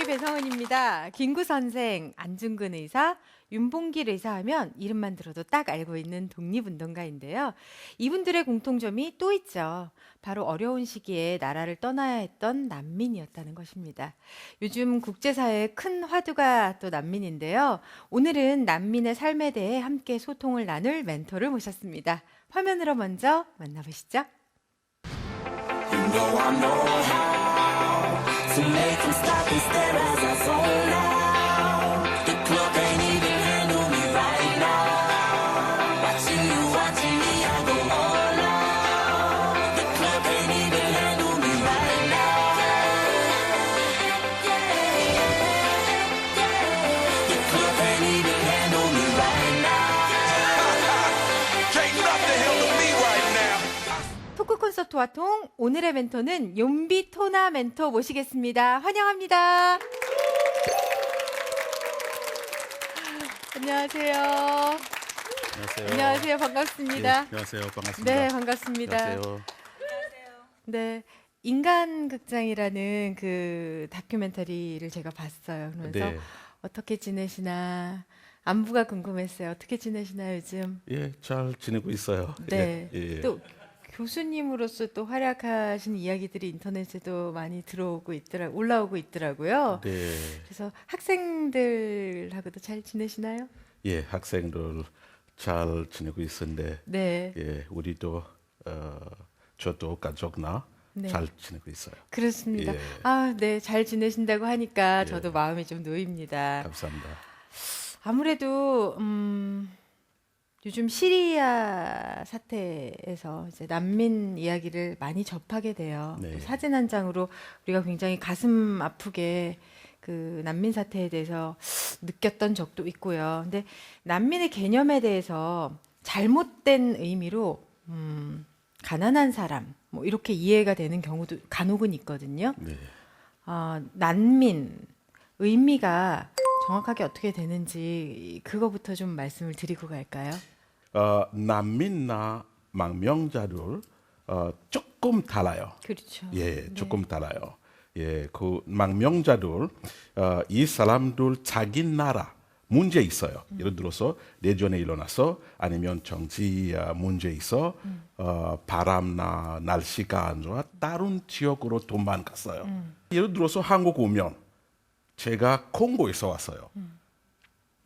배성은입니다. 김구 선생, 안중근 의사, 윤봉길 의사 하면 이름만 들어도 딱 알고 있는 독립운동가인데요. 이분들의 공통점이 또 있죠. 바로 어려운 시기에 나라를 떠나야 했던 난민이었다는 것입니다. 요즘 국제사회의 큰 화두가 또 난민인데요. 오늘은 난민의 삶에 대해 함께 소통을 나눌 멘토를 모셨습니다. 화면으로 먼저 만나보시죠. You know I know how to make them stop and stare as I zone out. The club can't even handle me right now. Watching me, I go all out. The club can't even handle me right now. The club can't even handle me right now. Can't nothing handle me right now. 토크 콘서트와 통 오늘의 멘토는 윤비토나 멘토 모시겠습니다. 환영합니다. 안녕하세요. 안녕하세요. 안녕하세요. 반갑습니다. 예, 안녕하세요. 반갑습니다. 네, 반갑습니다. 안녕하세요. 네, 인간극장이라는 그 다큐멘터리를 제가 봤어요. 그러면서 네. 어떻게 지내시나 안부가 궁금했어요. 어떻게 지내시나요, 요즘? 예, 잘 지내고 있어요. 네. 예, 예. 또 교수님으로서 또 활약하신 이야기들이 인터넷에도 많이 올라오고 있더라고요. 네. 그래서 학생들하고도 잘 지내시나요? 예, 학생들 잘 지내고 있는데 네. 예, 우리도 저도 가족나 네. 잘 지내고 있어요. 그렇습니다. 예. 아, 네. 잘 지내신다고 하니까 예. 저도 마음이 좀 놓입니다. 감사합니다. 아무래도 요즘 시리아 사태에서 이제 난민 이야기를 많이 접하게 돼요. 네. 또 사진 한 장으로 우리가 굉장히 가슴 아프게 그 난민 사태에 대해서 느꼈던 적도 있고요. 근데 난민의 개념에 대해서 잘못된 의미로 가난한 사람 뭐 이렇게 이해가 되는 경우도 간혹은 있거든요. 네. 난민 의미가 정확하게 어떻게 되는지 그거부터 좀 말씀을 드리고 갈까요? 난민나 망명자들 조금 달라요. 그렇죠. 예, 네. 조금 달라요. 예, 그 망명자들 이 사람들 자기 나라 문제 있어요. 예를 들어서 내전에 일어나서 아니면 정치 문제 있어 바람나 날씨가 안 좋아 다른 지역으로 도망갔어요. 예를 들어서 한국 오면 제가 콩고에서 왔어요.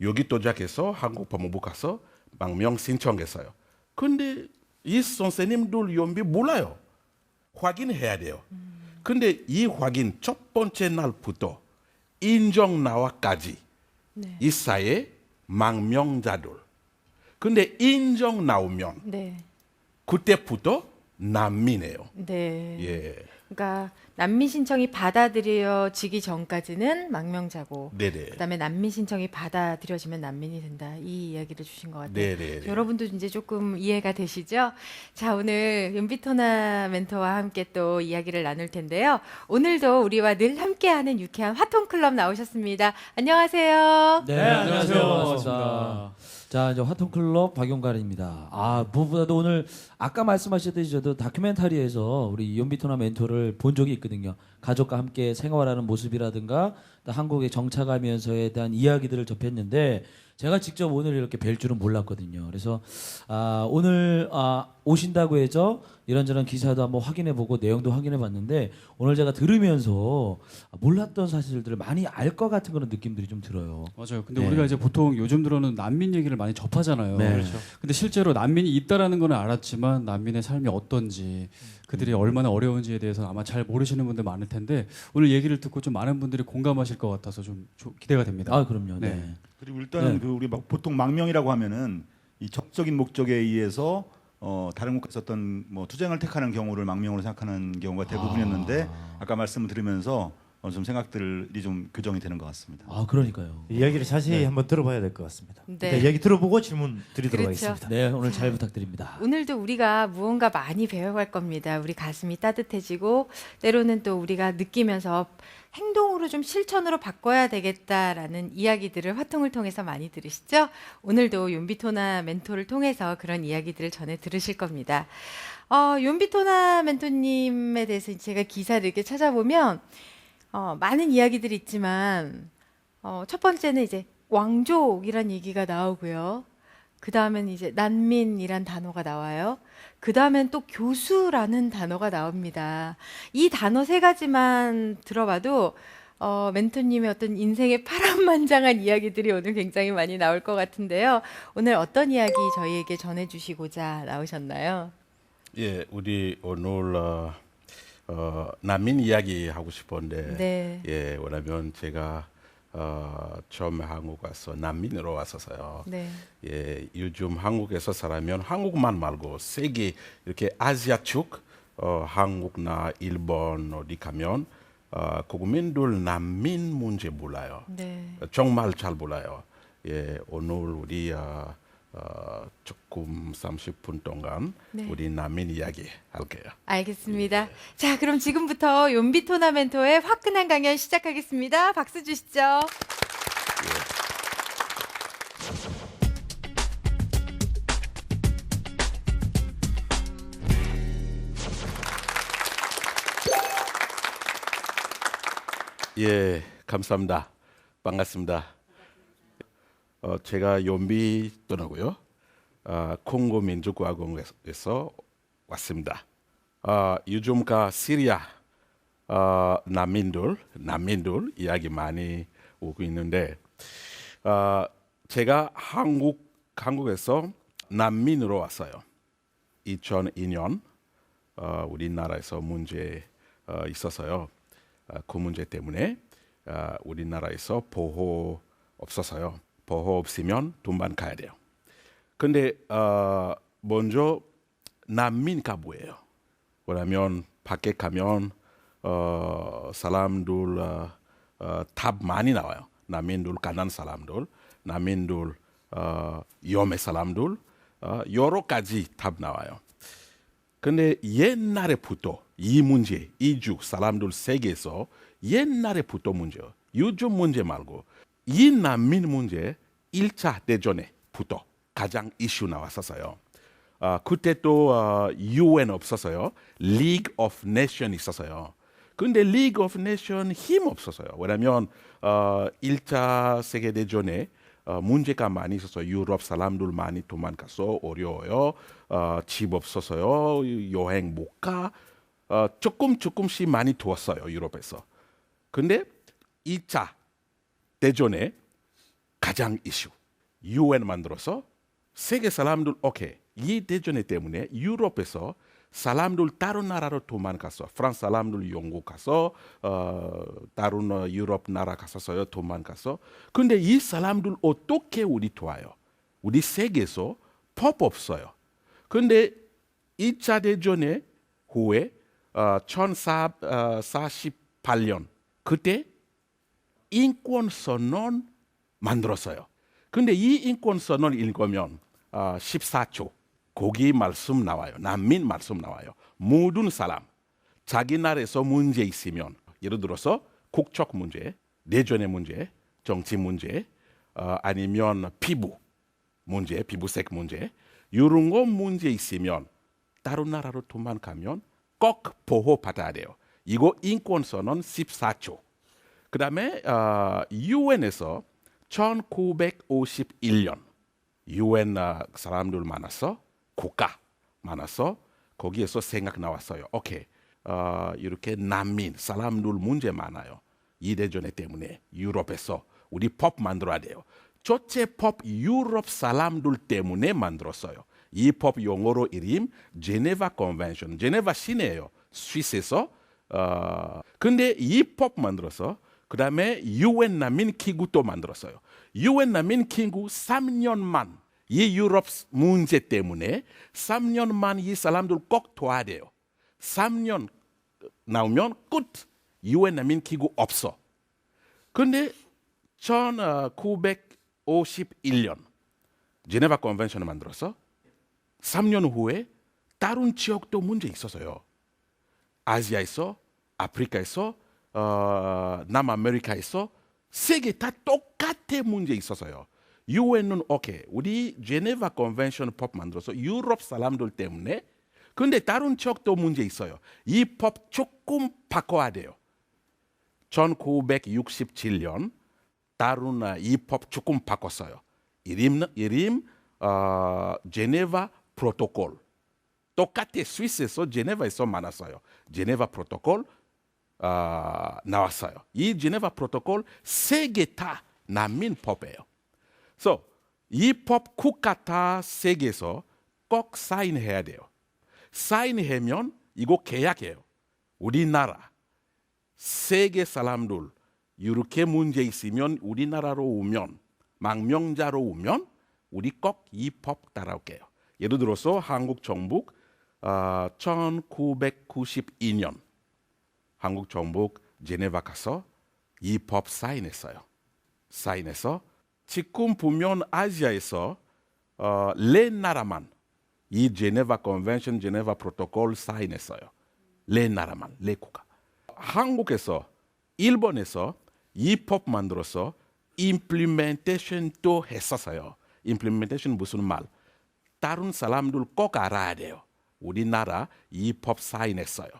여기 도착해서 한국 법무부 가서 망명 신청했어요. 근데 이 선생님들 연비 몰라요. 확인해야 돼요. 근데 이 확인 첫 번째 날부터 인정 나와까지 네. 이 사회 망명자들. 근데 인정 나오면 네. 그때부터 난민이에요. 네. 예, 그러니까 난민 신청이 받아들여지기 전까지는 망명자고 네네. 그다음에 난민 신청이 받아들여지면 난민이 된다. 이 이야기를 주신 것 같아요. 네네. 여러분도 이제 조금 이해가 되시죠? 자, 오늘 윤비토나 멘토와 함께 또 이야기를 나눌 텐데요. 오늘도 우리와 늘 함께하는 유쾌한 화통클럽 나오셨습니다. 안녕하세요. 네, 안녕하세요. 반갑습니다. 자, 이제 화통클럽 박용관입니다. 무엇보다도 오늘 아까 말씀하셨듯이 저도 다큐멘터리에서 우리 윤비토나 멘토를 본 적이 있거든요. 가족과 함께 생활하는 모습이라든가 또 한국에 정착하면서에 대한 이야기들을 접했는데 제가 직접 오늘 이렇게 뵐 줄은 몰랐거든요. 그래서 오늘 오신다고 해서 이런저런 기사도 한번 확인해보고 내용도 확인해봤는데 오늘 제가 들으면서 몰랐던 사실들을 많이 알 것 같은 그런 느낌들이 좀 들어요. 맞아요. 근데 네. 우리가 이제 보통 요즘 들어는 난민 얘기를 많이 접하잖아요. 네. 그렇죠. 근데 실제로 난민이 있다라는 거는 알았지만 난민의 삶이 어떤지 그들이 얼마나 어려운지에 대해서 아마 잘 모르시는 분들 많을 텐데 오늘 얘기를 듣고 좀 많은 분들이 공감하실 것 같아서 좀 기대가 됩니다. 그럼요. 네. 네. 그리고 일단은 네. 그 우리 보통 망명이라고 하면은 이 적적인 목적에 의해서 다른 국가에서 어떤 뭐 투쟁을 택하는 경우를 망명으로 생각하는 경우가 대부분이었는데 아까 말씀을 들으면서 좀 생각들이 좀 교정이 되는 것 같습니다. 그러니까요. 이야기를 자세히 한번 들어봐야 될 것 같습니다. 네. 일단 이야기 들어보고 질문 드리도록 그렇죠. 하겠습니다. 네, 오늘 잘 부탁드립니다. 오늘도 우리가 무언가 많이 배워갈 겁니다. 우리 가슴이 따뜻해지고 때로는 또 우리가 느끼면서 행동으로 좀 실천으로 바꿔야 되겠다라는 이야기들을 화통을 통해서 많이 들으시죠? 오늘도 윤비토나 멘토를 통해서 그런 이야기들을 전해 들으실 겁니다. 윤비토나 멘토님에 대해서 제가 기사를 이렇게 찾아보면 많은 이야기들이 있지만 첫 번째는 이제 왕족이란 얘기가 나오고요. 그 다음엔 이제 난민이란 단어가 나와요. 그 다음엔 또 교수라는 단어가 나옵니다. 이 단어 세 가지만 들어봐도 멘토님의 어떤 인생의 파란만장한 이야기들이 오늘 굉장히 많이 나올 것 같은데요. 오늘 어떤 이야기 저희에게 전해주시고자 나오셨나요? 예, 우리 오늘 난민 이야기 하고 싶은데, 네. 예, 왜냐면 제가 처음에 한국 와서 난민으로 왔었어요. 네. 예, 요즘 한국에서 살면 한국만 말고 세계 이렇게 아시아 쪽 한국나 일본 어디 가면 국민들 난민 문제 몰라요. 네. 정말 잘 몰라요. 예, 오늘 우리 조금 30분 동안 네. 우리 난민 이야기 할게요. 알겠습니다. 자, 그럼 지금부터 용비 토너멘토의 화끈한 강연 시작하겠습니다. 박수 주시죠. 예, 감사합니다. 반갑습니다. 제가 용비 토너고요. 콩고 민주공화국에서 왔습니다. 요즘가 시리아 난민들 이야기 많이 오고 있는데 제가 한국에서 난민으로 왔어요. 2002년 우리나라에서 문제 있었어요. 그 문제 때문에 우리나라에서 보호 없었어요. 보호 없으면 돈만 가야 돼요. 근데 먼저 난민가 뭐예요? 왜냐면 밖에 가면 사람들 답 많이 나와요. 난민들 가난한 사람들, 난민들 위험한 사람들 여러 가지 답 나와요. 근데 옛날에부터 이 문제, 이주 사람들 세계에서 옛날에부터 문제요. 요즘 문제 말고 이 난민 문제 1차 대전에부터 가장 이슈 나왔었어요. 그때 또 UN 없었어요. League of Nations 있었어요. 근데 League of Nations 힘 없었어요. 왜냐면 1차 세계대전에 문제가 많이 있어서 유럽 사람들 많이 도망가서 어려워요. 집 없어서요. 여행 못 가. 조금씩 많이 도왔어요. 유럽에서. 근데 2차 대전에 가장 이슈. UN 만들어서 세계 사람들 오케이. 이 대전 때문에 유럽에서 사람들 다른 나라로 도망가서 프랑스 사람들 영국 가서 다른 유럽 나라 가서요 도망가서 근데 이 사람들 어떻게 우리 도와요? 우리 세계에서 법 없어요. 근데 2차 대전에 후에 1948년 그때 인권선언 만들었어요. 근데 이 인권선언 읽으면 14조 거기 말씀 나와요. 난민 말씀 나와요. 모든 사람 자기 나라에서 문제 있으면 예를 들어서 국적 문제, 내전의 문제, 정치 문제 아니면 피부 문제, 피부색 문제 이런 거 문제 있으면 다른 나라로 도망가면 꼭 보호받아야 돼요. 이거 인권선언 14조. 그 다음에 UN에서 1951년 UN 사람들 많아서 국가 많아서 거기에서 생각 나왔어요. 오케이, 이렇게 난민 사람들 문제 많아요. 이 대전 때문에 유럽에서 우리 법 만들어야 돼요. 첫째 법 유럽 사람들 때문에 만들었어요. 이 법 영어로 이름 제네바 컨벤션. 제네바 시내예요. 스위스에서. 근데 이 법 만들어서 그 다음에 UN 난민 기구도 만들었어요. UN 난민 기구 3년만 이 유럽 문제 때문에 3년만 이 사람들 꼭 도와야 돼요. 3년 나오면 끝. UN 난민 기구 없어. 근데 1951년 제네바 컨벤션을 만들어서 3년 후에 다른 지역도 문제 있었어요. 아시아에서, 아프리카에서, 남아메리카에서 세계 다 똑같은 문제 있었어요. UN은 오케이, 우리 제네바 컨벤션 법 만들어서 유럽 사람들 때문에 근데 다른 지역도 문제 있어요. 이 법 조금 바꿔야 돼요. 1967년 다른 입법 조금 바꿨어요. 이름 제네바 프로토콜. 똑같이 스위스에서 제네바에서 만났어요. 제네바 프로토콜 나왔어요. 이 제네바 프로토콜 세 개 다 난민법이에요. 그래서 이 법 국가 다 세계에서 꼭 사인해야 돼요. 사인하면 이거 계약해요. 우리나라 세계 사람들 이렇게 문제 있으면 우리나라로 오면 망명자로 오면 우리 꼭 이 법 따라올게요. 예를 들어서 한국 정부 1992년 한국 정부 제네바 가서 이 법 사인했어요. 사인해서 지금 보면 아시아에서 네 나라만 이 제네바 컨벤션, 제네바 프로토콜 사인했어요. 네 나라만, 네 국가. 한국에서, 일본에서 이 법 만들어서 임플리멘테이션도 했었어요. 임플리멘테이션 무슨 말? 다른 사람들 꼭 알아야 돼요. 우리나라 이 법 사인했어요.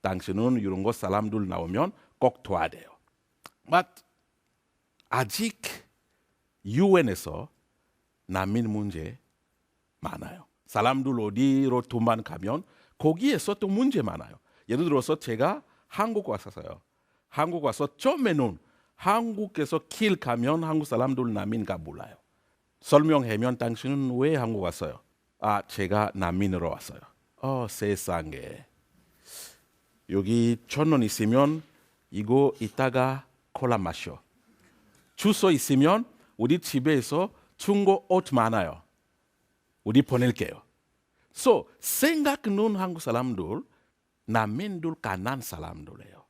당신은 이런 거 사람들 나오면 꼭 도와야 돼요. But 아직 유엔에서 난민 문제 많아요. 사람들 어디로 돈만 가면 거기에서 또 문제 많아요. 예를 들어서 제가 한국 왔었어요. 한국 와서 처음에는 한국에서 길 가면 한국 사람들 난민가 몰라요. 설명하면 당신은 왜 한국 왔어요? 제가 난민으로 왔어요. 세상에. 여기 1,000원 있으면 이거 이따가 콜라 마셔. 주소 있으면 우리 집에서 중고 옷 많아요. 우리 보낼게요. So 생각는 한국 사람들 난민들 가난 사람들이에요.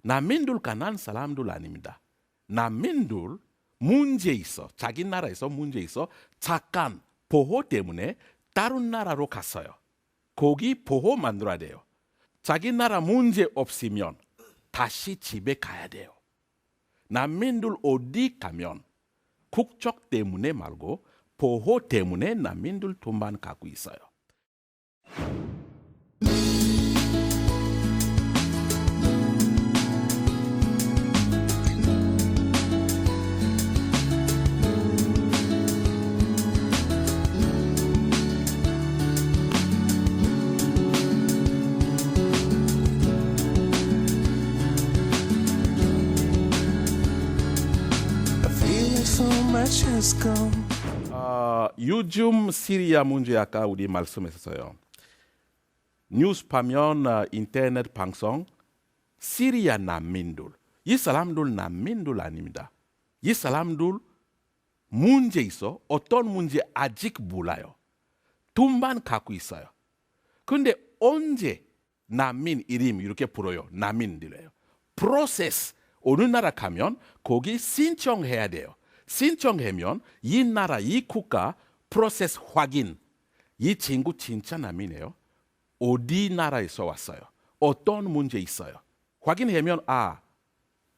난민들 가난 사람들 아닙니다. 난민들 문제 있어. 자기 나라에서 문제 있어. 잠깐 보호 때문에 다른 나라로 갔어요. 거기 보호 만들어야 돼요. 자기 나라 문제 없으면 다시 집에 가야 돼요. 난민들 어디 가면 국적 때문에 말고 보호 때문에 난민들 돈만 갖고 있어요. I feel like so much has gone. 요즘 시리아 문제 아까 우리 말씀했었어요. 뉴스 보면 인터넷 방송 시리아 난민들 이 사람들 난민들 아닙니다. 이 사람들 문제 있어. 어떤 문제 아직 몰라요. 돈만 갖고 있어요. 근데 언제 난민 이름 이렇게 불어요. 난민들이에요. 프로세스 어느 나라 가면 거기 신청해야 돼요. 신청하면 이 나라 이 국가 프로세스 확인. 이 친구 진짜 난민이에요. 어디 나라에서 왔어요. 어떤 문제 있어요. 확인하면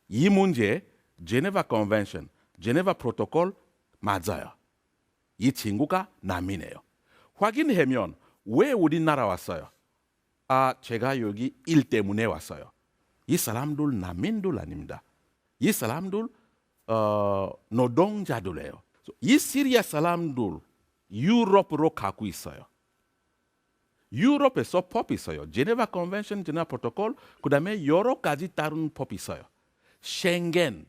이 문제 제네바 컨벤션, 제네바 프로토콜 맞아요. 이 친구가 난민이에요. 확인하면 왜 우리나라 왔어요? 제가 여기 일 때문에 왔어요. 이 사람들 난민들 아닙니다. 이 사람들 노동자들이에요. 이 시리아 사람들 유럽으로 가고 있어요. 유럽에서 법이 있어요. 제네바 컨벤션, 제네바 프로토콜, 그다음에 여러 가지 다른 법이 있어요. 쉥겐,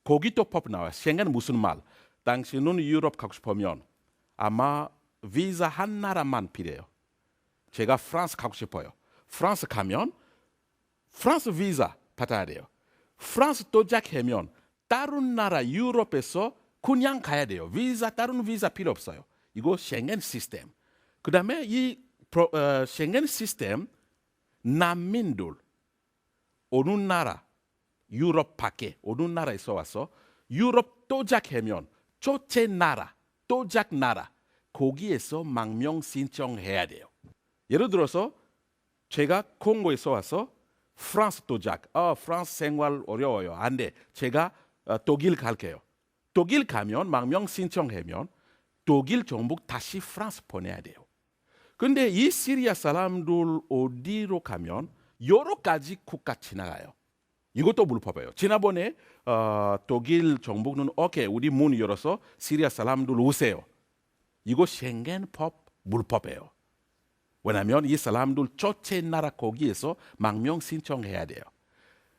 거기 또 법 나와요. 쉥겐 무슨 말? 당신은 유럽 가고 싶으면 아마 비자 한 나라만 필요해요. 제가 프랑스 가고 싶어요. 프랑스 가면 프랑스 비자 받아야 돼요. 프랑스 도착하면 다른 나라 유럽에서 그냥 가야 돼요. 다른 비자 필요 없어요. 이거 쉥겐 시스템. 그다음에 이 쉥겐 시스템 난민들 어느 나라 유럽 밖에 어느 나라에서 와서 유럽 도착하면 첫째 나라 도착 나라 거기에서 망명 신청해야 돼요. 예를 들어서 제가 콩고에서 와서 프랑스 도착. 프랑스 생활 어려워요. 안 돼. 제가 독일 갈게요. 독일 가면 망명 신청하면 독일 정부 다시 프랑스 보내야 돼요. 근데 이 시리아 사람들 어디로 가면 여러 가지 국가 지나가요. 이것도 불법이에요. 지난번에 독일 정부는 오케이 우리 문 열어서 시리아 사람들 오세요. 이거 쉥겐법 불법이에요. 왜냐하면 이 사람들 첫째 나라 거기에서 망명 신청해야 돼요.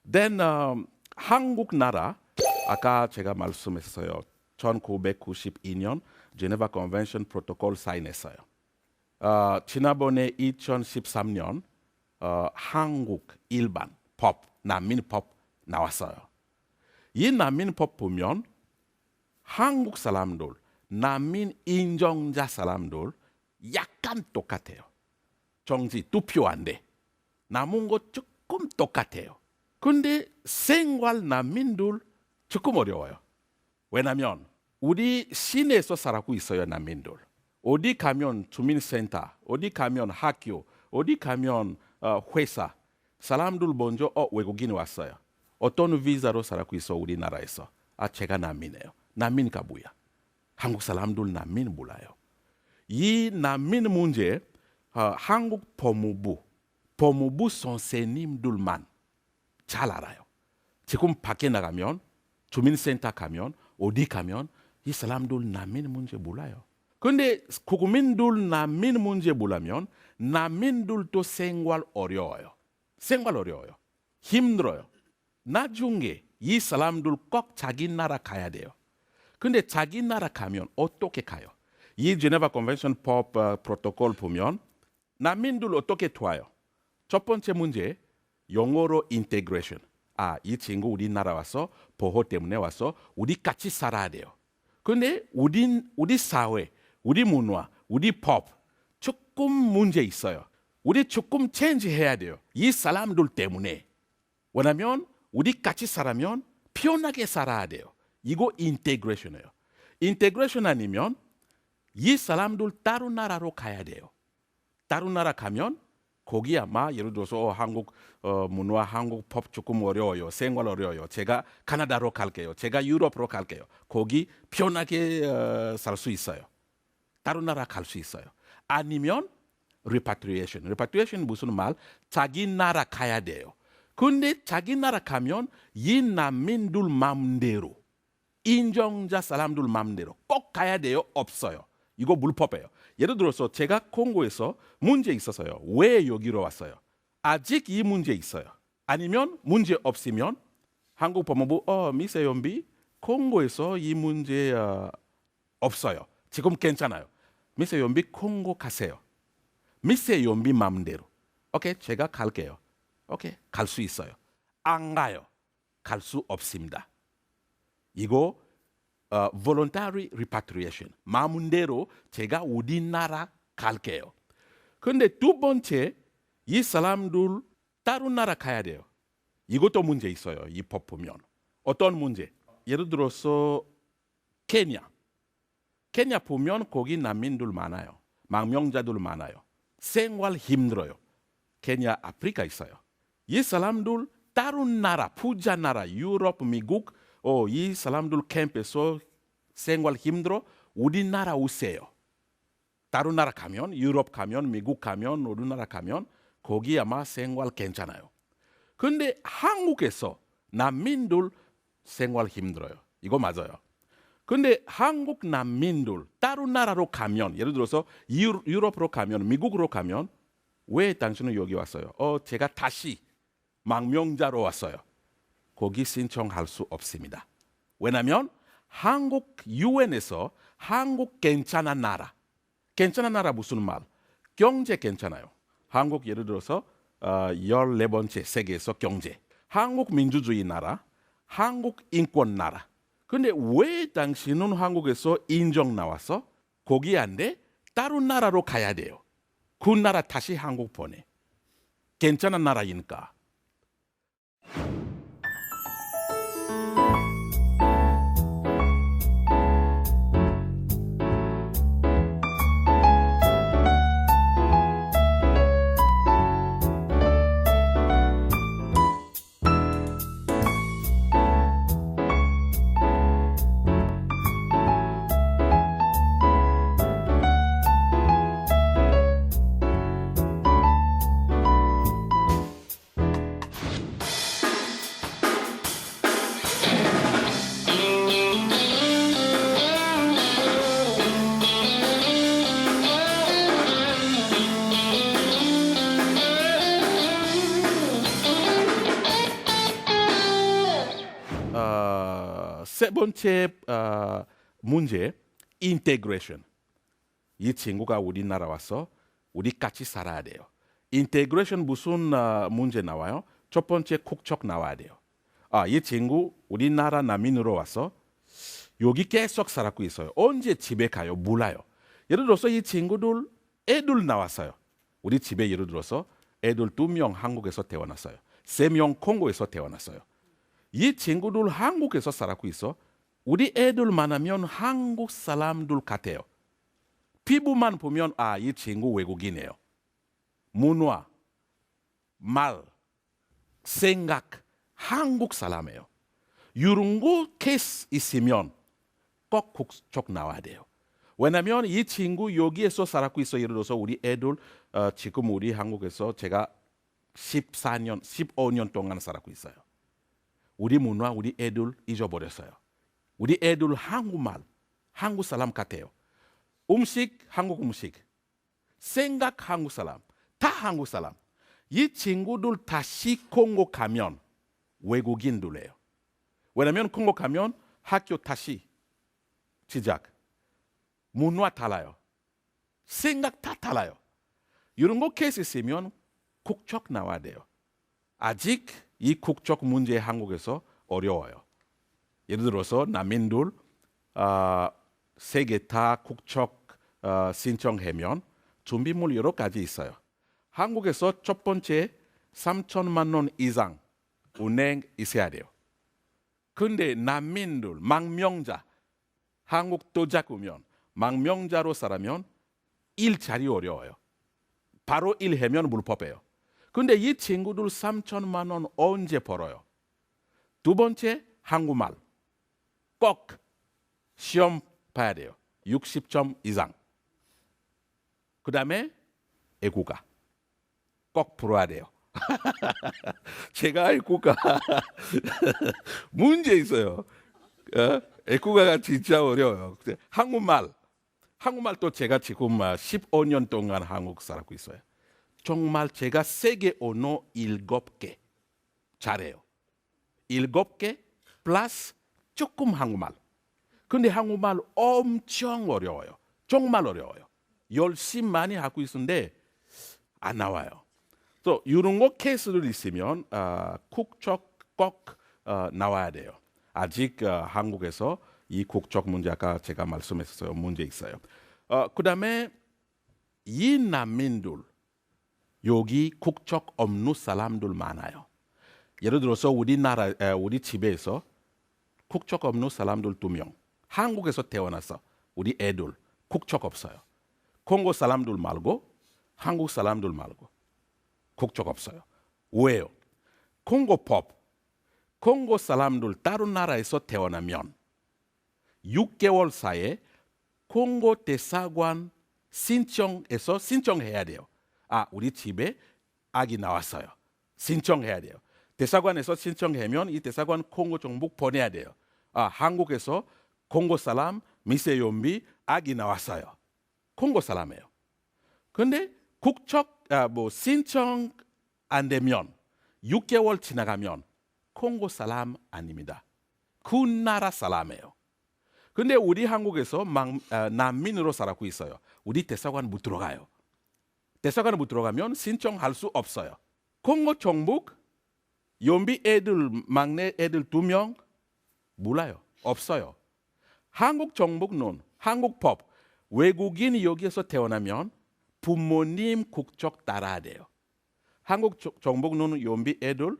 Then 한국 나라 아까 제가 말씀했어요. 1992년 제네바 컨벤션 프로토콜 사인했어요. 지난번에 2013년 한국 일반 법, 난민법 나왔어요. 이 난민법 보면 한국 사람들, 난민 인정자 사람들 약간 똑같아요. 정지 투표한데 남은 거 조금 똑같아요. 근데 생활 난민들 조금 어려워요. 왜냐하면 우리 시내에서 살고 있어요. 난민들. 어디 가면 주민센터, 어디 가면 학교, 어디 가면 회사 사람들 먼저 외국인 왔어요. 어떤 비자로 살고 있어 우리나라에서. 제가 난민이에요. 난민가 뭐야? 한국 사람들 난민 몰라요. 이 난민 문제 한국 법무부 선생님들만 잘 알아요. 지금 밖에 나가면 주민센터 가면 어디 가면 이 사람들 난민 문제 몰라요. 그런데 국민들 난민 문제 몰라면 난민들도 생활 어려워요. 힘들어요. 나중에 이 사람들 꼭 자기 나라 가야 돼요. 근데 자기 나라 가면 어떻게 가요? 이 제네바 컨벤션 법 프로토콜 보면 난민들 어떻게 도와요? 첫 번째 문제 영어로 인테그레이션. 이 친구 우리나라 와서 보호 때문에 와서 우리 같이 살아야 돼요. 근데 우리 사회, 우리 문화, 우리 법 조금 문제 있어요. 우리 조금 체인지해야 돼요. 이 사람들 때문에. 왜냐하면 우리 같이 살면 편하게 살아야 돼요. 이거 인테그레이션이에요. 인테그레이션 아니면 이 사람들 다른 나라로 가야 돼요. 다른 나라 가면 거기 아마 예를 들어서 한국 문화, 한국 법 조금 어려워요. 생활 어려워요. 제가 캐나다로 갈게요. 제가 유럽으로 갈게요. 거기 편하게 살 수 있어요. 다른 나라 갈 수 있어요. 아니면 repatriation. repatriation 무슨 말? 자기 나라 가야 돼요. 근데 자기 나라 가면 이 난민들 마음대로 인정자 사람들 마음대로 꼭 가야 돼요? 없어요. 이거 불법이에요. 예를 들어서 제가 콩고에서 문제 있어서요. 왜 여기로 왔어요? 아직 이 문제 있어요. 아니면 문제 없으면 한국 법무부 미세 연비 콩고에서 이 문제 없어요. 지금 괜찮아요. 미세 연비 콩고 가세요. 미세 연비 마음대로. 오케이, 제가 갈게요. 오케이, 갈 수 있어요. 안 가요. 갈 수 없습니다. 이거 voluntary repatriation. 마음대로 제가 우리나라 갈게요. 그런데 두 번째, 이 사람들 다른 나라 가야 돼요. 이것도 문제 있어요. 이 법 보면. 어떤 문제? 예를 들어서 케냐 보면 거기 난민들 많아요. 망명자들 많아요. 생활 힘들어요. 케냐 아프리카 있어요. 이 사람들 다른 나라, 부자 나라, 유럽, 미국 이 사람들 캠프에서 생활 힘들어 우리나라 오세요. 다른 나라 가면 유럽 가면 미국 가면 우리나라 가면 거기 아마 생활 괜찮아요. 그런데 한국에서 난민들 생활 힘들어요. 이거 맞아요. 그런데 한국 난민들 다른 나라로 가면 예를 들어서 유럽으로 가면 미국으로 가면 왜 당신은 여기 왔어요? 제가 다시 망명자로 왔어요. 거기 신청할 수 없습니다. 왜냐하면 한국 유엔에서 한국 괜찮은 나라 무슨 말? 경제 괜찮아요. 한국 예를 들어서 14번째 세계에서 경제. 한국 민주주의 나라, 한국 인권 나라. 근데 왜 당신은 한국에서 인정 나와서 거기 안 돼? 다른 나라로 가야 돼요. 그 나라 다시 한국 보내. 괜찮은 나라이니까. 세 번째 문제, 인테그레이션. 이 친구가 우리나라 와서 우리 같이 살아야 돼요. 인테그레이션 무슨 문제 나와요? 첫 번째 국적 나와야 돼요. 이 친구 우리나라 난민으로 와서 여기 계속 살고 있어요. 언제 집에 가요? 몰라요. 예를 들어서 이 친구들 애들 나왔어요. 우리 집에 예를 들어서 애들 2명 한국에서 태어났어요. 3명 콩고에서 태어났어요. 이 친구들 한국에서 살고 있어. 우리 애들 만나면 한국 사람들 같아요. 피부만 보면 이 친구 외국인이에요. 문화, 말, 생각, 한국 사람이에요. 이런 거 케이스 있으면 꼭 국적 나와야 돼요. 왜냐하면 이 친구 여기에서 살고 있어. 예를 들어서 우리 애들 지금 우리 한국에서 제가 14년, 15년 동안 살고 있어요. 우리 문화, 우리 애들 잊어버렸어요. 우리 애들 한국말, 한국 사람 같아요. 음식, 한국 음식. 생각, 한국 사람. 다 한국 사람. 이 친구들 다시 콩고 가면 외국인들이에요. 왜냐하면 콩고 가면 학교 다시 시작. 문화 달라요. 생각 다 달라요. 이런 거 케이스 있으면 국적 나와야 돼요. 아직 이 국적 문제 한국에서 어려워요. 예를 들어서 난민들 3개 다 국적 신청하면 준비물 여러 가지 있어요. 한국에서 첫 번째 3천만 원 이상 은행 있어야 돼요. 근데 난민들, 망명자, 한국 도착 오면 망명자로 살면 일자리 어려워요. 바로 일하면 불법이에요. 근데 이 친구들 3천만 원 언제 벌어요? 두 번째, 한국말. 꼭 시험 봐야 돼요. 60점 이상. 그 다음에 애국가. 꼭 풀어야 돼요. 제가 애국가 문제 있어요. 애국가가 진짜 어려워요. 한국말도 제가 지금 15년 동안 한국 살고 있어요. 정말 제가 세계 언어 7개 잘해요. 7개 플러스 조금 한국말. 근데 한국말 엄청 어려워요. 정말 어려워요. 열심히 많이 하고 있는데 안 나와요. 또 이런 거 케이스들 있으면 국적 꼭 나와야 돼요. 아직 한국에서 이 국적 문제 아까 제가 말씀했어요. 문제 있어요. 그다음에 이 난민들 여기 국적 없는 사람들 많아요. 예를 들어서 우리나라 우리 집에서 국적 없는 사람들 2명. 한국에서 태어나서 우리 애들 국적 없어요. 콩고 사람들 말고 한국 사람들 말고 국적 없어요. 왜요? 콩고법. 콩고 사람들 다른 나라에서 태어나면 6개월 사이에 콩고 대사관 신청해서 신청해야 돼요. 우리 집에 아기 나왔어요. 신청해야 돼요. 대사관에서 신청하면 이 대사관 콩고 정부 보내야 돼요. 한국에서 콩고 사람 미세연비 아기 나왔어요. 콩고 사람이에요. 근데 국적 신청 안 되면 6개월 지나가면 콩고 사람 아닙니다. 그 나라 사람이에요. 근데 우리 한국에서 난민으로 살고 있어요. 우리 대사관 못 들어가요. 대사관 못 들어가면 신청할 수 없어요. 콩고 정부 연비 애들 막내 애들 2명 몰라요. 없어요. 한국 정부는 한국 법 외국인이 여기에서 태어나면 부모님 국적 따라야 돼요. 한국 정부는 연비 애들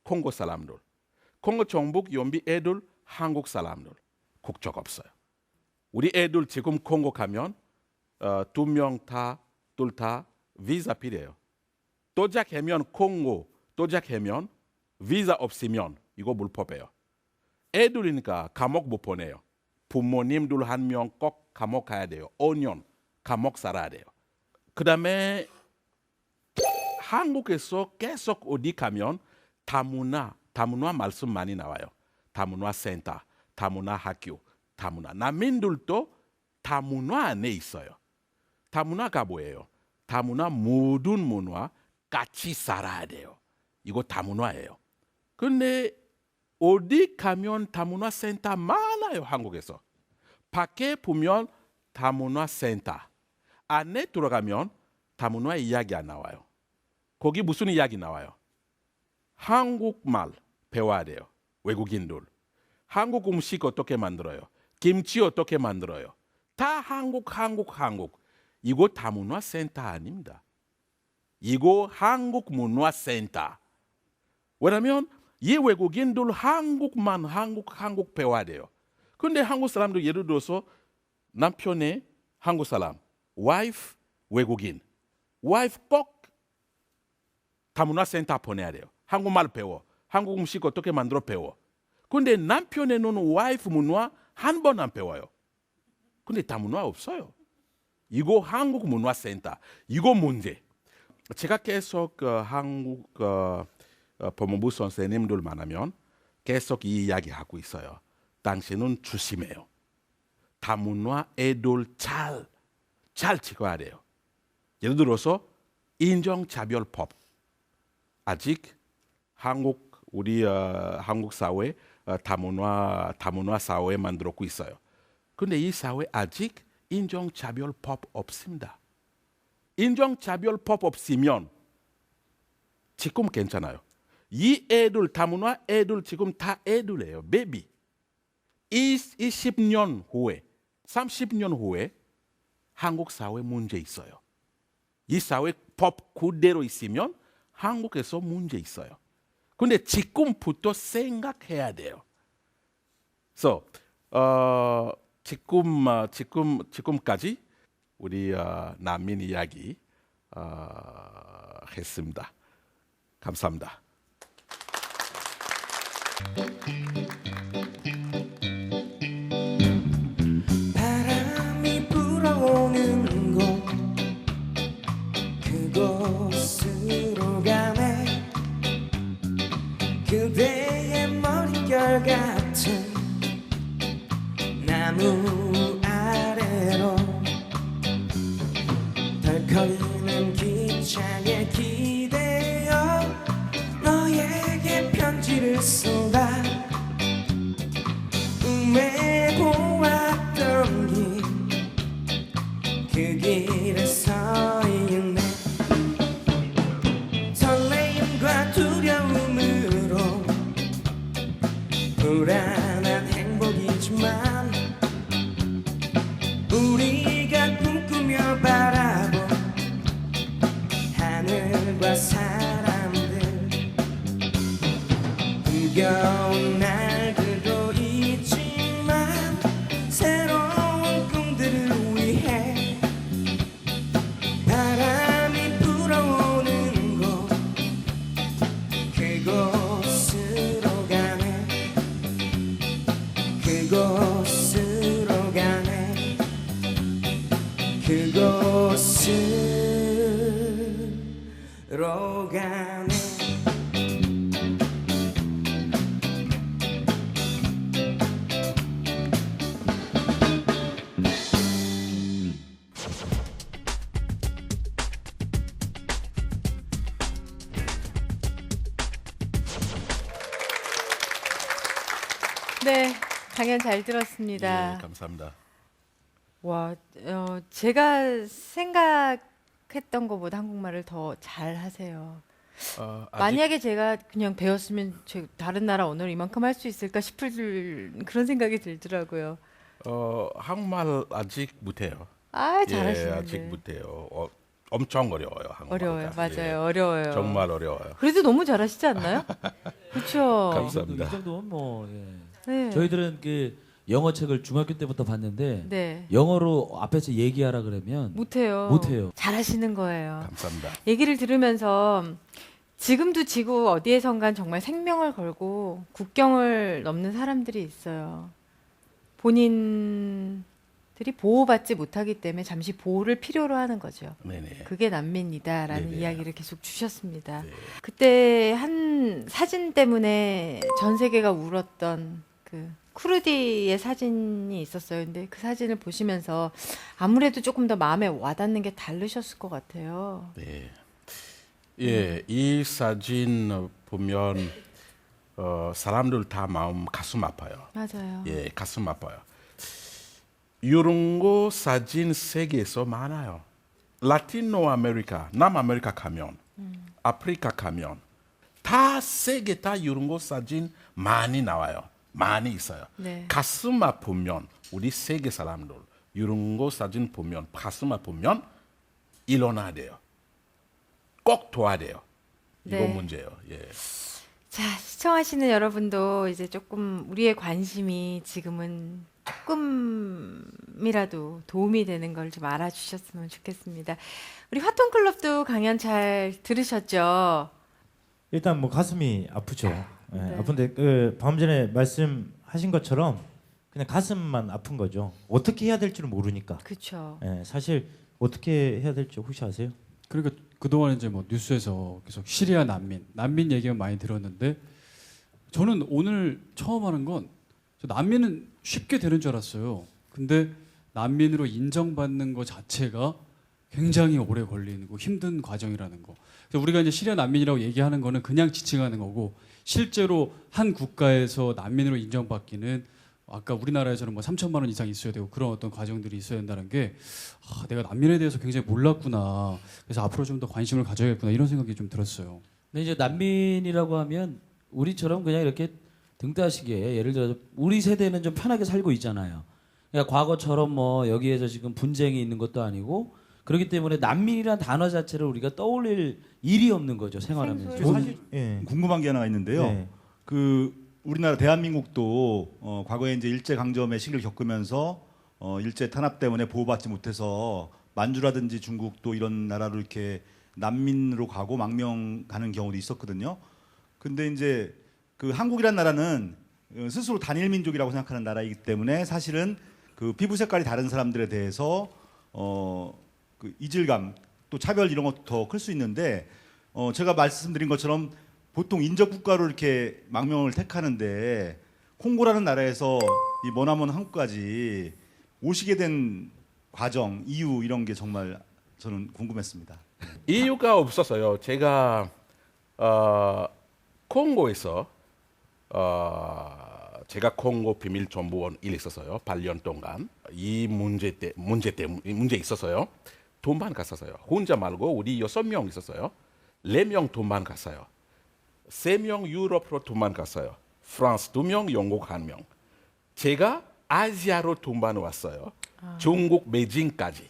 콩고 사람들, 콩고 정부 연비 애들 한국 사람들 국적 없어요. 우리 애들 지금 콩고 가면 2명 다 둘 다 비자 필요해요. 도착하면 콩고 도착하면 비자 없으면 이거 불법이에요. 애들이니까 감옥 못 보내요. 부모님들 1명 꼭 감옥 가야 돼요. 5년 감옥 살아야 돼요. 그 다음에 한국에서 계속 어디 가면 다문화 말씀 많이 나와요. 다문화 센터, 다문화 학교, 다문화. 난민들도 다문화 안에 있어요. 다문화가 뭐예요? 다문화 모든 문화 같이 살아야 돼요. 이거 다문화예요. 근데 어디 가면 다문화 센터 많아요, 한국에서. 밖에 보면 다문화 센터, 안에 들어가면 다문화 이야기 안 나와요. 거기 무슨 이야기 나와요? 한국말 배워야 돼요. 외국인들. 한국 음식 어떻게 만들어요? 김치 어떻게 만들어요? 다 한국. 이거 다문화 센터 아닙니다. 이거 한국 문화센터. 왜냐면 이 외국인들 한국만 한국 배워야 돼요. 근데 한국 사람들 예를 들어서 남편의 한국 사람, 와이프 외국인, 와이프 꼭 다문화 센터 보내야 돼요. 한국말 배워. 한국 음식 어떻게 만들어 배워. 근데 남편에는 와이프 문화 한 번 안 배워요. 근데 다문화 없어요. 이거 한국 문화센터. 이거 문제. 제가 계속 한국 법무부 선생님들 만나면 계속 이 이야기 하고 있어요. 당신은 조심해요. 다문화 애들 잘 지켜야 돼요. 예를 들어서 인종차별법. 아직 우리 한국 사회 다문화 사회 만들었고 있어요. 근데 이 사회 아직 인종차별법 없습니다. 인종차별법 없으면 지금 괜찮아요. 이 애들 다문화 애들 지금 다 애들이에요. 베비. 20년 후에 30년 후에 한국 사회 문제 있어요. 이 사회 법 그대로 있으면 한국에서 문제 있어요. 근데 지금부터 생각해야 돼요. 그래서 지금까지 우리 난민 이야기 했습니다. 감사합니다. 바람이 불어오는 곳 그곳으로 가네 그대의 머릿결 같은 나무 아래로 덜거리는 기차에 기대어 너에게 편지를 쏜다 꿈에 보았던 길 그 길에 서 있네 설레임과 두려움으로 불안한 행복이지만 우리가 꿈꾸며 바라본 하늘과 사람들 힘겨운 날들도 있지만 새로운 꿈들을 위해 바람이 불어오는 곳 그곳으로 가네 그곳으로 가네 그곳으로 가네 네, 강연 잘 들었습니다. 예, 감사합니다. 와, 제가 생각했던 것보다 한국말을 더 잘하세요. 아직 만약에 제가 그냥 배웠으면 다른 나라 언어를 이만큼 할 수 있을까 싶을 그런 생각이 들더라고요. 한국말 아직 못해요. 아, 예, 잘하시는데. 아직 못해요. 엄청 어려워요. 한국말. 어려워요, 맞아요, 예, 어려워요. 정말 어려워요. 그래도 너무 잘하시지 않나요? 그렇죠. 감사합니다. 이 정도면 뭐 예. 네. 저희들은 그 영어 책을 중학교 때부터 봤는데 네, 영어로 앞에서 얘기하라 그러면 못해요. 못해요. 잘하시는 거예요. 감사합니다. 얘기를 들으면서 지금도 지구 어디에선간 정말 생명을 걸고 국경을 넘는 사람들이 있어요. 본인들이 보호받지 못하기 때문에 잠시 보호를 필요로 하는 거죠. 네네. 그게 난민이다라는 네네. 이야기를 계속 주셨습니다. 네. 그때 한 사진 때문에 전 세계가 울었던 그 쿠르디의 사진이 있었어요. 근데 그 사진을 보시면서 아무래도 조금 더 마음에 와닿는 게 다르셨을 것 같아요. 네. 예, 이 사진 보면 사람들 다 마음 가슴 아파요. 맞아요. 예, 가슴 아파요. 이런 거 사진 세계에서 많아요. 라티노 아메리카, 남아메리카 가면, 아프리카 가면 다 세계 다 이런 거 사진 많이 나와요. 많이 있어요. 네. 가슴 아프면 우리 세계 사람들 이런 거 사진 보면 가슴 아프면 일어나야 돼요. 꼭 도와야 돼요. 이거 네. 문제예요. 예. 자, 시청하시는 여러분도 이제 조금 우리의 관심이 지금은 조금이라도 도움이 되는 걸 좀 알아주셨으면 좋겠습니다. 우리 화통클럽도 강연 잘 들으셨죠? 일단 뭐 가슴이 아프죠. 예, 네. 아픈데 그 방금 전에 말씀하신 것처럼 그냥 가슴만 아픈 거죠. 어떻게 해야 될지를 모르니까. 그렇죠. 예, 사실 어떻게 해야 될지 혹시 아세요? 그러니까 그동안 이제 뭐 뉴스에서 계속 시리아 난민 얘기만 많이 들었는데 저는 오늘 처음 하는 건 난민은 쉽게 되는 줄 알았어요. 근데 난민으로 인정받는 것 자체가 굉장히 오래 걸리는 거 힘든 과정이라는 거. 그래서 우리가 이제 시리아 난민이라고 얘기하는 거는 그냥 지칭하는 거고 실제로 한 국가에서 난민으로 인정받기는 아까 우리나라에서는 뭐 3천만 원 이상 있어야 되고 그런 어떤 과정들이 있어야 된다는 게 내가 난민에 대해서 굉장히 몰랐구나. 그래서 앞으로 좀 더 관심을 가져야겠구나 이런 생각이 좀 들었어요. 근데 이제 난민이라고 하면 우리처럼 그냥 이렇게 등 따시게 예를 들어서 우리 세대는 좀 편하게 살고 있잖아요. 그러니까 과거처럼 뭐 여기에서 지금 분쟁이 있는 것도 아니고 그렇기 때문에 난민이란 단어 자체를 우리가 떠올릴 일이 없는 거죠 생활하면서. 생소해요. 사실 예. 궁금한 게 하나 있는데요. 네. 그 우리나라 대한민국도 과거에 이제 일제 강점의 시기를 겪으면서 일제 탄압 때문에 보호받지 못해서 만주라든지 중국도 이런 나라로 이렇게 난민으로 가고 망명 가는 경우도 있었거든요. 근데 이제 그 한국이란 나라는 스스로 단일 민족이라고 생각하는 나라이기 때문에 사실은 그 피부 색깔이 다른 사람들에 대해서 그 이질감 또 차별 이런 것도 더 클 수 있는데 제가 말씀드린 것처럼 보통 인접 국가로 이렇게 망명을 택하는데 콩고라는 나라에서 이 머나먼 한국까지 오시게 된 과정, 이유 이런 게 정말 저는 궁금했습니다. 이유가 없었어요. 제가 콩고에서 제가 콩고 비밀정보원 일 있었어요. 8년 동안 이 문제 있었어요. 돈만 갔었어요. 혼자 말고 우리 6명 있었어요. 4명 돈만 갔어요. 3명 유럽으로 돈만 갔어요. 프랑스 2명, 영국 1명. 제가 아시아로 돈만 왔어요. 중국 베이징까지.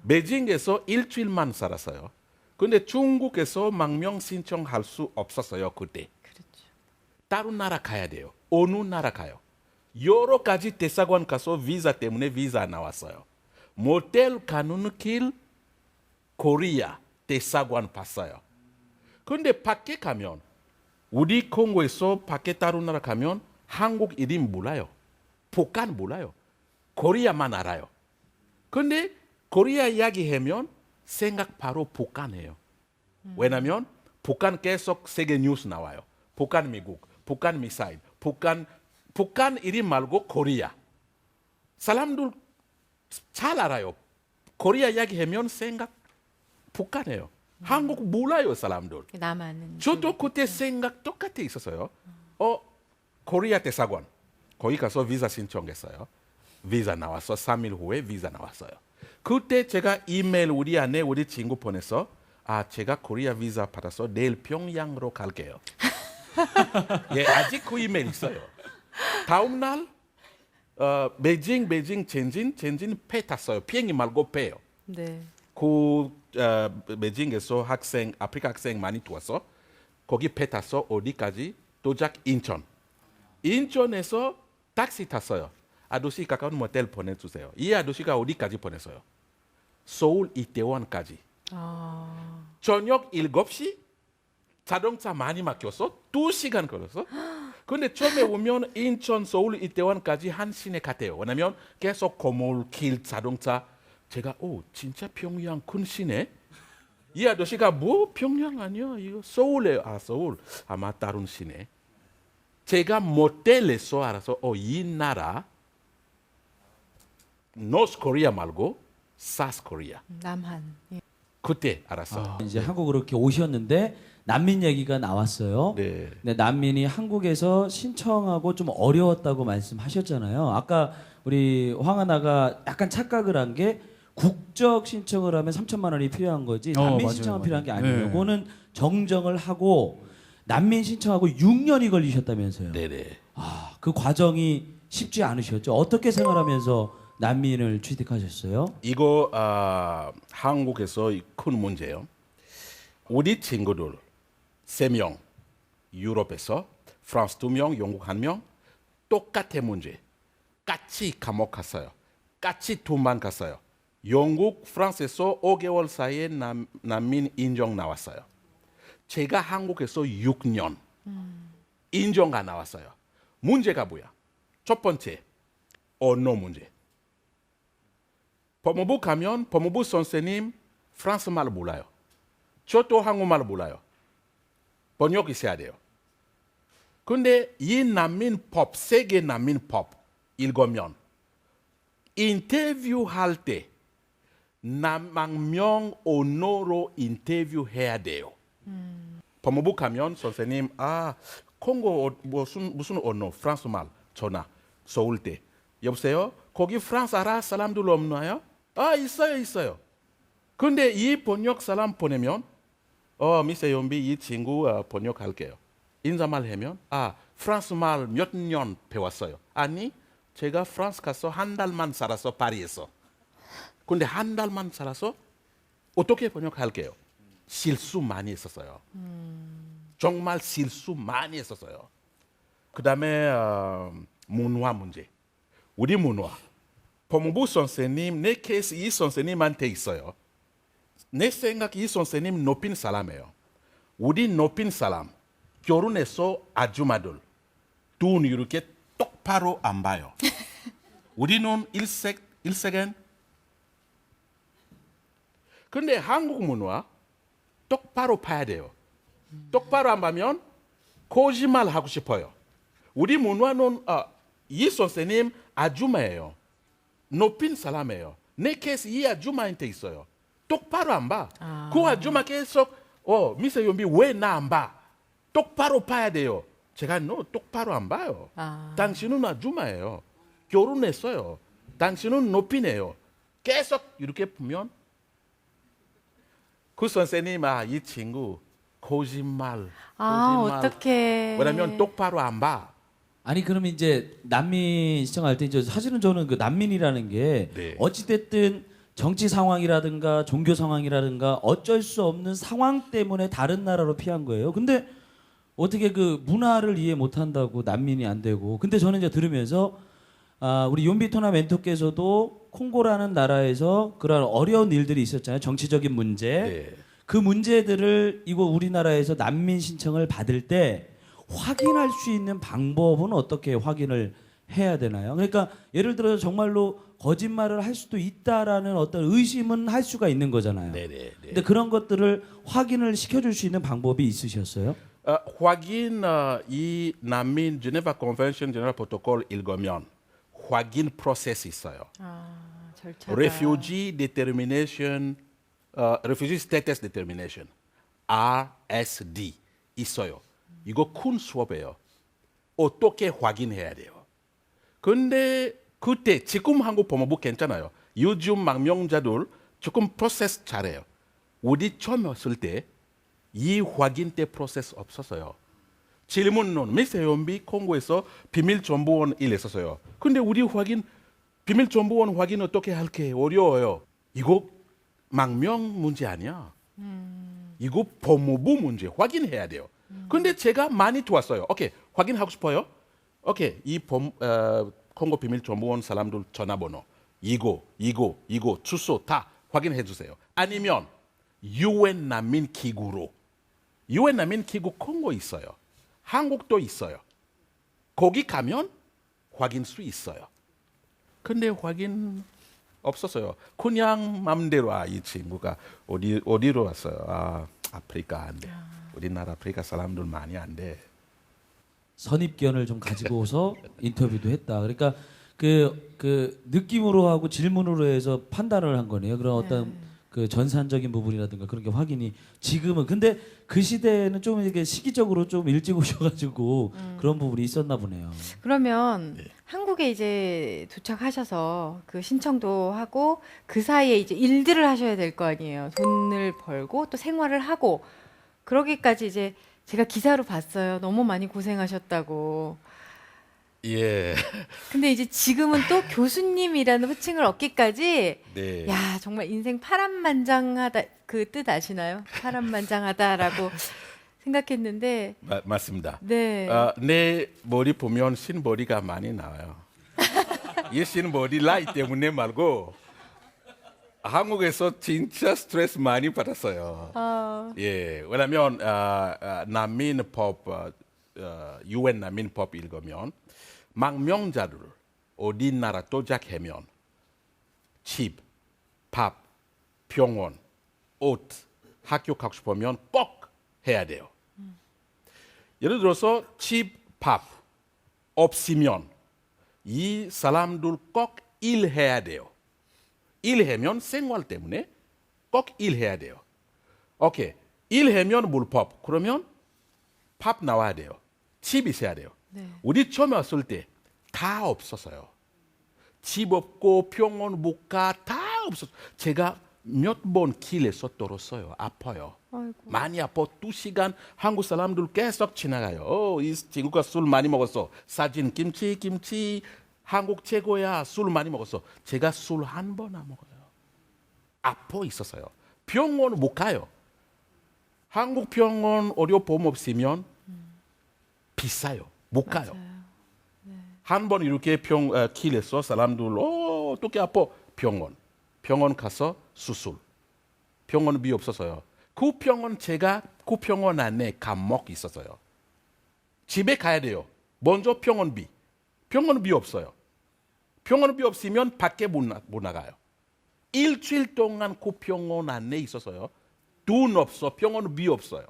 베이징에서 일주일만 살았어요. 근데 중국에서 망명 신청할 수 없었어요. 그때. 그렇죠. 다른 나라 가야 돼요. 어느 나라 가요. 여러 가지 대사관 가서 비자 때문에 비자 나왔어요. 모텔 가는 길 코리아 대사관 봤어요. 근데 밖에 가면 우리 콩고에서 밖에 다른 나라 가면 한국 이름 몰라요. 북한 몰라요. 코리아만 알아요. 근데 코리아 이야기하면 생각 바로 북한이에요. 왜냐면 북한 계속 세계 뉴스 나와요. 북한 미국, 북한 미사일, 북한 이름 말고 코리아. 사람들 잘 알아요. 코리아 이야기하면 생각 북한이에요. 한국 몰라요 사람들. 남한은 저도 그때 생각 똑같이 있었어요. 코리아 대사관 거기 가서 비자 신청했어요. 비자 나왔어. 3일 후에 비자 나왔어요. 그때 제가 이메일 우리 안에 우리 친구 보내서 제가 코리아 비자 받아서 내일 평양으로 갈게요. 예, 아직 그 이메일 있어요. 다음 날 베이징 젠진 배 탔어요. 비행기 말고 배요. 네. 그 베이징에서 아프리카 학생 많이 왔어. 거기 배 타서 어디까지? 도착 인천에서 택시 탔어요. 아저씨 가까운 모텔 보내주세요. 이 아저씨가 어디까지 보냈어요? 서울 이태원까지. 저녁 7시 자동차 많이 막혀서 2시간 걸렸어. 근데 처음에 오면 인천, 서울, 이태원까지 한 시내 같아요. 왜냐면 계속 건물, 길, 자동차. 제가 진짜 평양 큰 시내? 이 아저씨가 뭐 평양 아니야? 이거 서울에 서울. 아마 다른 시내. 제가 모텔에서 알아서 이 나라 노스 코리아 말고 사스 코리아. 남한. 예. 그때 알았어요. 이제 한국으로 이렇게 오셨는데 난민 얘기가 나왔어요. 네. 근데 난민이 한국에서 신청하고 좀 어려웠다고 말씀하셨잖아요. 아까 우리 황하나가 약간 착각을 한 게 국적 신청을 하면 3천만 원이 필요한 거지 난민 맞아요, 신청은 맞아요. 필요한 게 아니에요. 네. 그거는 정정을 하고 난민 신청하고 6년이 걸리셨다면서요. 네네. 아, 그 과정이 쉽지 않으셨죠. 어떻게 생활하면서 난민을 취득하셨어요? 이거 한국에서 큰 문제예요. 우리 친구들 3명, 유럽에서 프랑스 2명, 영국 1명 똑같은 문제. 같이 감옥 갔어요. 같이 돈만 갔어요. 영국, 프랑스에서 5개월 사이에 난민 인정 나왔어요. 제가 한국에서 6년 인정 안 나왔어요. 문제가 뭐야? 첫 번째, 언어 문제. 법무부 가면 법무부 선생님 프랑스 말 몰라요. 저도 한국말 몰라요. 번역 있어야 돼요. 근데 이 난민법, 세계 난민법 읽으면 인터뷰할 때 남망명 언어로 인터뷰해야 돼요. 법무부 가면 선생님 콩고 무슨 언어? 프랑스 말 전화 서울 때 여보세요? 거기 프랑스 알아? 사람들 없나요? 있어요. 근데 이 번역 사람 보내면 미스 연비 이 친구 번역할게요. 인사말 하면 프랑스 말 몇 년 배웠어요. 아니 제가 프랑스 가서 한 달만 살아서 파리에서. 근데 한 달만 살아서 어떻게 번역할게요? 실수 많이 했었어요. 정말 실수 많이 했었어요. 그다음에 문화 문제. 우리 문화. 법무부 선생님 내 케이스 이 선생님한테 있어요. 내 생각 이 선생님 높인 사람이에요. 우리 높인 사람 결혼해서 아줌마들 돈 이렇게 똑바로 안 봐요. 우리는 일색은 근데 한국 문화 똑바로 봐야 돼요. 똑바로 안 보면 거짓말 하고 싶어요. 우리 문화는 이 선생님 아줌마예요. 높인 사람이에요. 내 케이스 이 아줌마한테 있어요. 똑바로 안 봐. 그 아줌마 계속 미스 연비 왜 나 안 봐? 똑바로 봐야 돼요. 제가 똑바로 안 봐요. 당신은 아줌마예요. 결혼했어요. 당신은 높이네요. 계속 이렇게 보면 그 선생님 이 친구 거짓말. 어떡해. 왜냐면 똑바로 안 봐. 아니 그러면 이제 난민 신청할 때 이제 사실은 저는 그 난민이라는 게 네. 어찌 됐든 정치 상황이라든가 종교 상황이라든가 어쩔 수 없는 상황 때문에 다른 나라로 피한 거예요. 근데 어떻게 그 문화를 이해 못 한다고 난민이 안 되고. 근데 저는 이제 들으면서 우리 윤비토나 멘토께서도 콩고라는 나라에서 그런 어려운 일들이 있었잖아요. 정치적인 문제. 네. 그 문제들을 이거 우리나라에서 난민 신청을 받을 때 확인할 수 있는 방법은 어떻게 확인을 해야 되나요? 그러니까 예를 들어서 정말로 거짓말을 할 수도 있다라는 어떤 의심은 할 수가 있는 거잖아요. 네네. 근데 그런 것들을 확인을 시켜줄 수 있는 방법이 있으셨어요? 확인 이 난민 제네바 컨벤션 제너럴 프로토콜 읽으면 확인 프로세스 있어요. 절차가. Refugee Determination, Refugee Status Determination, RSD 있어요. 이거 큰 수업이에요. 어떻게 확인해야 돼요? 근데 그때 지금 한국 법무부 괜찮아요. 요즘 망명자들 조금 프로세스 잘해요. 우리 처음 왔을 때 이 확인 때 프로세스 없었어요. 질문은 미스 연비 콩고에서 비밀정보원 일 했었어요. 근데 우리 비밀정보원 확인 어떻게 할게 어려워요. 이거 망명 문제 아니야. 이거 법무부 문제 확인해야 돼요. 근데 제가 많이 도왔어요. 오케이 확인하고 싶어요. 오케이 이 콩고 비밀정보원 사람들 전화번호 이거 주소 다 확인해 주세요. 아니면 UN 난민 기구로 UN 난민 기구 콩고 있어요. 한국도 있어요. 거기 가면 확인 수 있어요. 근데 확인 없었어요. 그냥 맘대로 이 친구가 어디로 왔어요? 아프리카 안 돼. 우리나라 아프리카 사람들 많이 안 돼. 선입견을 좀 가지고서 인터뷰도 했다. 그러니까 그 느낌으로 하고 질문으로 해서 판단을 한 거네요. 그런 어떤 그 전산적인 부분이라든가 그런 게 확인이 지금은 근데 그 시대에는 좀 이게 시기적으로 좀 일찍 오셔가지고 그런 부분이 있었나 보네요. 그러면 네. 한국에 이제 도착하셔서 그 신청도 하고 그 사이에 이제 일들을 하셔야 될 거 아니에요. 돈을 벌고 또 생활을 하고 그러기까지 이제 제가 기사로 봤어요. 너무 많이 고생하셨다고. 예. 근데 이제 지금은 또 교수님이라는 호칭을 얻기까지 네. 야 정말 인생 파란만장하다 그 뜻 아시나요? 파란만장하다라고 생각했는데 맞습니다. 네. 내 머리 보면 흰머리가 많이 나와요. 이 흰머리 나이 때문에 말고 한국에서 진짜 스트레스 많이 받았어요. 예, 왜냐면 난민법 UN 난민법 읽으면 망명자들 어디 나라 도착하면 집, 밥, 병원, 옷, 학교 가고 싶으면 꼭 해야 돼요. 예를 들어서 집, 밥 없으면 이 사람들 꼭 일해야 돼요. 일하면 생활 때문에 꼭 일해야 돼요. 오케이. 일하면 물법. 그러면 밥 나와야 돼요. 집 있어야 돼요. 네. 우리 처음 왔을 때 다 없었어요. 집 없고 병원 못 가 다 없었어요. 제가 몇 번 길에서 떨었어요. 아파요. 아이고. 많이 아파. 2시간 한국 사람들 계속 지나가요. 이 친구가 술 많이 먹었어. 사진 김치 한국 최고야. 술 많이 먹었어. 제가 술 한 번 안 먹어요. 아파 있었어요. 병원 못 가요. 한국 병원 의료보험 없으면 비싸요. 못 가요. 한 번 이렇게 길에서 사람들 어떻게 아파 병원 가서 수술. 병원비 없었어요. 그 병원 제가 그 병원 안에 감옥 있었어요. 집에 가야 돼요. 먼저 병원비 없어요. 병원비 없으면 밖에 못 나가요. 일주일 동안 그 병원 안에 있었어요. 돈 없어. 병원비 없어요.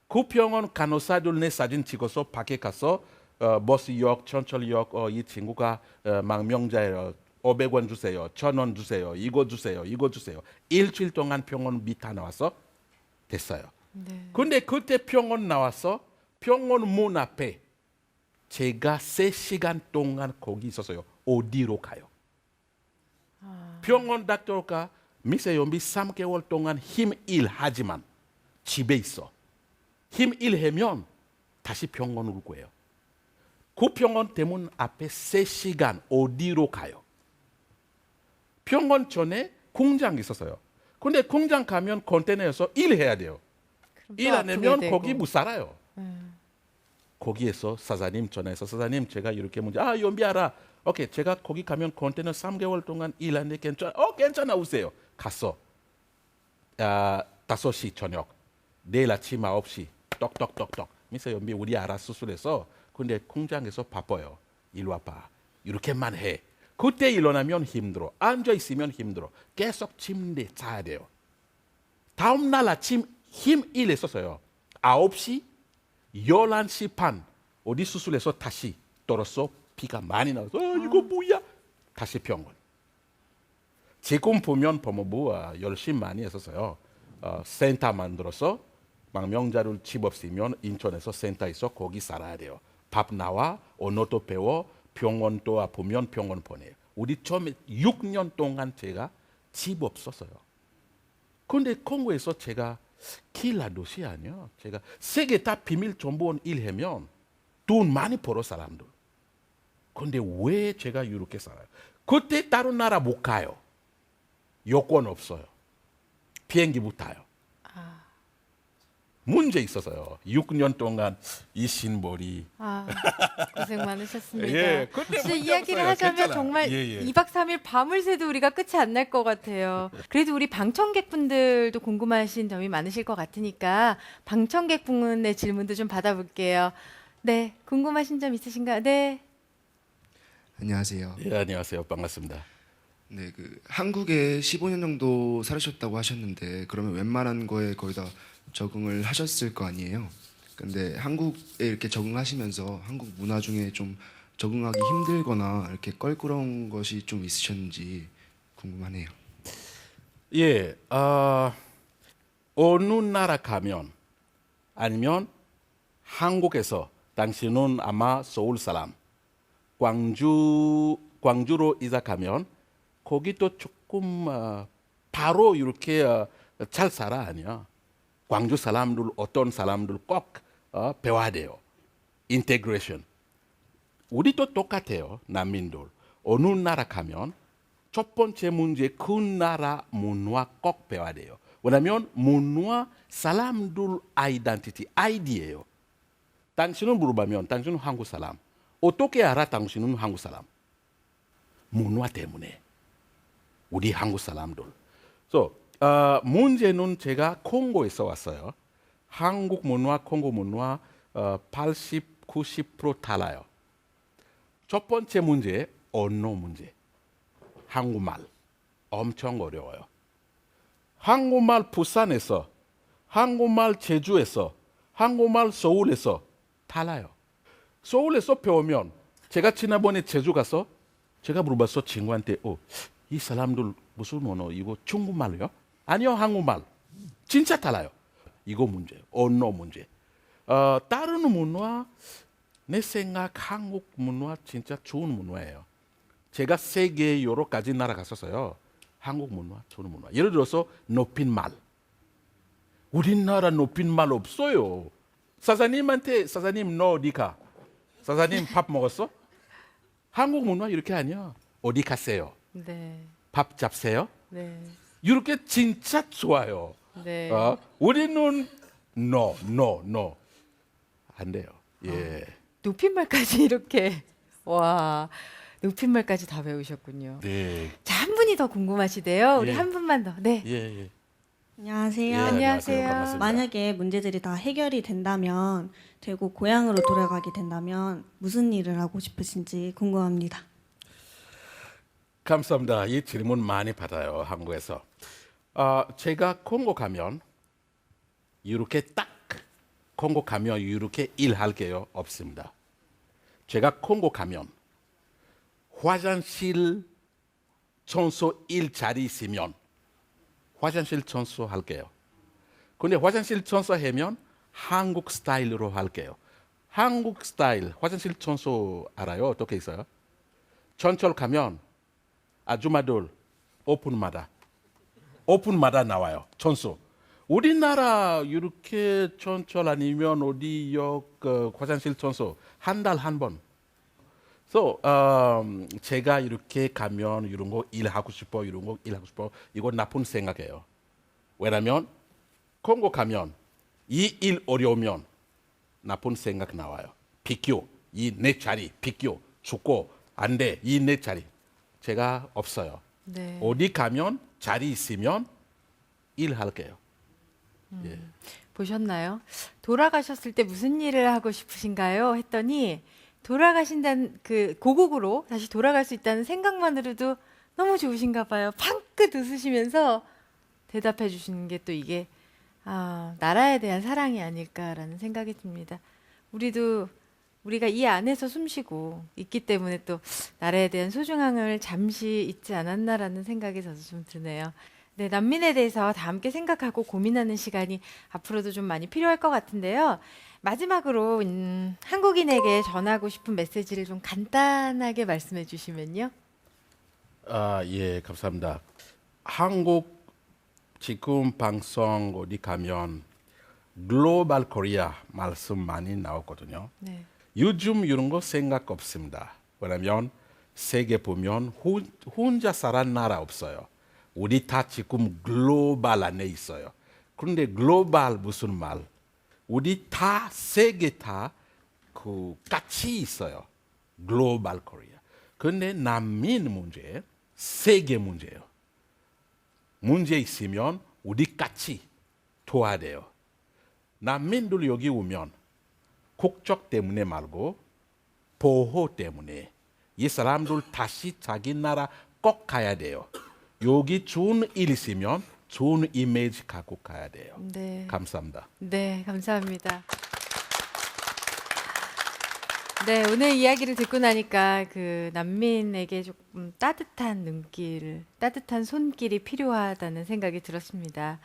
그 병원 간호사들 내 사진 찍어서 밖에 가서 버스역, 천철역 이 친구가 망명자예요. 500원 주세요. 1,000원 주세요. 이거 주세요. 일주일 동안 병원비 다 나와서 됐어요. 네. 근데 그때 병원 나와서 병원 문 앞에 제가 3시간 동안 거기 있었어요. 어디로 가요? 병원 닥터가 미세연비 3개월 동안 힘 일하지만 집에 있어. 힘 일하면 다시 병원으로 가요. 그 병원 대문 앞에 3시간 어디로 가요? 병원 전에 공장 있었어요. 근데 공장 가면 컨테이너에서 일해야 돼요. 일 안 하면 거기 못 살아요. 거기에서 사장님 전화해서 사장님 제가 이렇게 문제 연비 알아. 오케이 제가 거기 가면 컨테이너 3개월 동안 일하는데 괜찮아. 괜찮아 오세요. 갔어. 5시 저녁. 내일 아침 9시 떡떡떡떡. 미스 연비 우리 알아 수술해서 근데 공장에서 바빠요. 일로 와봐. 이렇게만 해. 그때 일어나면 힘들어. 앉아 있으면 힘들어. 계속 침대 자야 돼요. 다음 날 아침 힘 일했었어요. 9시, 11시 반 어디 수술해서 다시 떨어서 피가 많이 나와서 이거 뭐야? 다시 병원. 지금 보면 법무부 열심히 많이 했었어요. 센터 만들어서 망명자를 집 없으면 인천에서 센터 있어 거기 살아야 돼요. 밥 나와 언어도 배워 병원도 아프면 병원 보내요. 우리 처음에 6년 동안 제가 집 없었어요. 그런데 콩고에서 제가 킬라도시 아니야. 제가 세계 다 비밀 정보원 일하면 돈 많이 벌어 사람들. 그런데 왜 제가 이렇게 살아요? 그때 다른 나라 못 가요. 여권 없어요. 비행기 못 타요. 문제 있어서요. 6년 동안 이 신머리. 고생 많으셨습니다. 예, 근데 진짜 문제 이야기를 없어요. 하자면 괜찮아. 정말 예. 2박 3일 밤을 새도 우리가 끝이 안 날 것 같아요. 그래도 우리 방청객분들도 궁금하신 점이 많으실 것 같으니까 방청객분의 질문도 좀 받아볼게요. 네, 궁금하신 점 있으신가요? 네. 안녕하세요. 예, 안녕하세요. 반갑습니다. 네, 한국에 15년 정도 살으셨다고 하셨는데 그러면 웬만한 거에 거의 다 적응을 하셨을 거 아니에요. 근데 한국에 이렇게 적응하시면서 한국 문화 중에 좀 적응하기 힘들거나 이렇게 껄끄러운 것이 좀 있으셨는지 궁금하네요. 예, 어느 나라 가면 아니면 한국에서 당신은 아마 서울 사람, 광주로 이사 가면 거기 또 조금 바로 이렇게 잘 살아 아니야. 광주 사람들 어떤 사람들 꼭 배워야 돼요. 인테그레이션. 우리도 똑같아요. 난민들 어느 나라 가면 첫 번째 문제 그 나라 문화 꼭 배워야 돼요. 왜냐하면 문화 사람들 아이덴티티 아이디예요. 당신은 물어보면 당신은 한국 사람. 어떻게 알아 당신은 한국 사람? 문화 때문에. 우리 한국 사람들. So, 문제는 제가 콩고에서 왔어요. 한국 문화, 콩고 문화 80, 90% 달라요. 첫 번째 문제, 언어 문제. 한국말 엄청 어려워요. 한국말 부산에서, 한국말 제주에서, 한국말 서울에서 달라요. 서울에서 배우면 제가 지난번에 제주 가서 제가 물어봤어 친구한테 이 사람들 무슨 언어 이거 중국말이요? 아니요 한국말 진짜 달라요. 이거 문제 언어 문제. 다른 문화 내 생각 한국 문화 진짜 좋은 문화예요. 제가 세계 여러 가지 나라 갔었어요. 한국 문화 좋은 문화. 예를 들어서 높임말. 우리나라 높임말 없어요. 사장님한테 사장님 너 어디 가? 사장님 밥 먹었어? 한국 문화 이렇게 아니야. 어디 가세요? 네. 밥 잡세요? 네. 이렇게 진짜 좋아요. 네. 우리는 no 안 돼요. 예. 높임말까지 이렇게 와 높임말까지 다 배우셨군요. 네. 자, 한 분이 더 궁금하시대요. 우리 예. 한 분만 더. 네. 예. 안녕하세요. 예, 안녕하세요. 반갑습니다. 만약에 문제들이 다 해결이 된다면 되고 고향으로 돌아가게 된다면 무슨 일을 하고 싶으신지 궁금합니다. 감사합니다. 이 질문 많이 받아요. 한국에서. 제가 콩고 가면 이렇게 딱 콩고 가면 이렇게 일할게요. 없습니다. 제가 콩고 가면 화장실 청소 일자리 있으면 화장실 청소할게요. 근데 화장실 청소하면 한국 스타일로 할게요. 한국 스타일 화장실 청소 알아요? 어떻게 있어요? 전철 가면 아줌마들 오픈마다 나와요. 청소. 우리나라 이렇게 전철 아니면 어디 역 화장실 청소 한 달 한 번. So, 제가 이렇게 가면 이런 거 일하고 싶어, 이런 거 일하고 싶어. 이거 나쁜 생각이에요. 왜냐면 콩고 가면 이 일 어려우면 나쁜 생각 나와요. 비교, 이 내 자리, 비교, 죽고 안 돼, 이 내 자리. 제가 없어요. 네. 어디 가면 자리 있으면 일할게요. 예. 보셨나요? 돌아가셨을 때 무슨 일을 하고 싶으신가요? 했더니 돌아가신다는 그 고국으로 다시 돌아갈 수 있다는 생각만으로도 너무 좋으신가 봐요. 팡긋 웃으시면서 대답해 주시는 게 또 이게 나라에 대한 사랑이 아닐까라는 생각이 듭니다. 우리가 이 안에서 숨쉬고 있기 때문에 또 나라에 대한 소중함을 잠시 잊지 않았나라는 생각이 저도 좀 드네요. 네, 난민에 대해서 다 함께 생각하고 고민하는 시간이 앞으로도 좀 많이 필요할 것 같은데요. 마지막으로 한국인에게 전하고 싶은 메시지를 좀 간단하게 말씀해 주시면요. 예, 감사합니다. 한국 지금 방송 어디 가면 글로벌 코리아 말씀 많이 나오거든요. 네. 요즘 이런 거 생각 없습니다. 왜냐면 세계 보면 혼자 살아는 나라 없어요. 우리 다 지금 글로벌 안에 있어요. 그런데 글로벌 무슨 말? 우리 다 세계 다 그 같이 있어요. 글로벌 코리아. 그런데 난민 문제, 세계 문제예요. 문제 있으면 우리 같이 도와야 돼요. 난민들 여기 오면 국적 때문에 말고 보호 때문에 이 사람들 다시 자기 나라 꼭 가야 돼요. 여기 좋은 일 있으면 좋은 이미지 갖고 가야 돼요. 네. 감사합니다. 네, 감사합니다. 네, 오늘 이야기를 듣고 나니까 그 난민에게 조금 따뜻한 눈길, 따뜻한 손길이 필요하다는 생각이 들었습니다.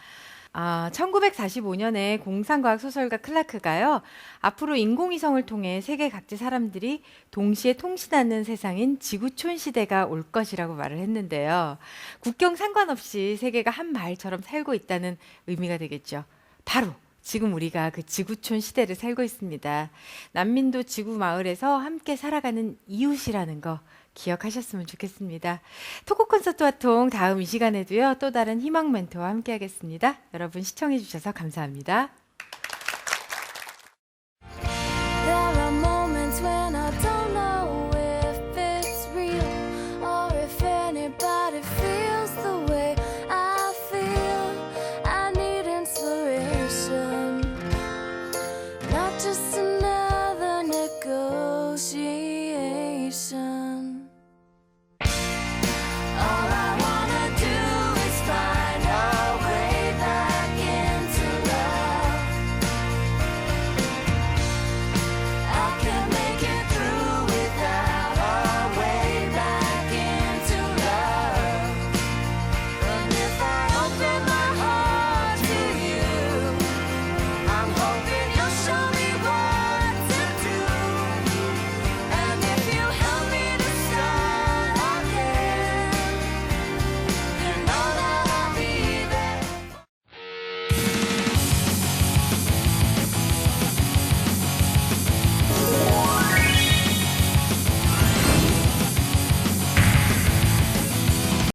1945년에 공상과학 소설가 클라크가요, 앞으로 인공위성을 통해 세계 각지 사람들이 동시에 통신하는 세상인 지구촌 시대가 올 것이라고 말을 했는데요. 국경 상관없이 세계가 한 마을처럼 살고 있다는 의미가 되겠죠. 바로 지금 우리가 그 지구촌 시대를 살고 있습니다. 난민도 지구 마을에서 함께 살아가는 이웃이라는 거 기억하셨으면 좋겠습니다. 토크 콘서트 화통 다음 이 시간에도요, 또 다른 희망 멘토와 함께 하겠습니다. 여러분 시청해 주셔서 감사합니다.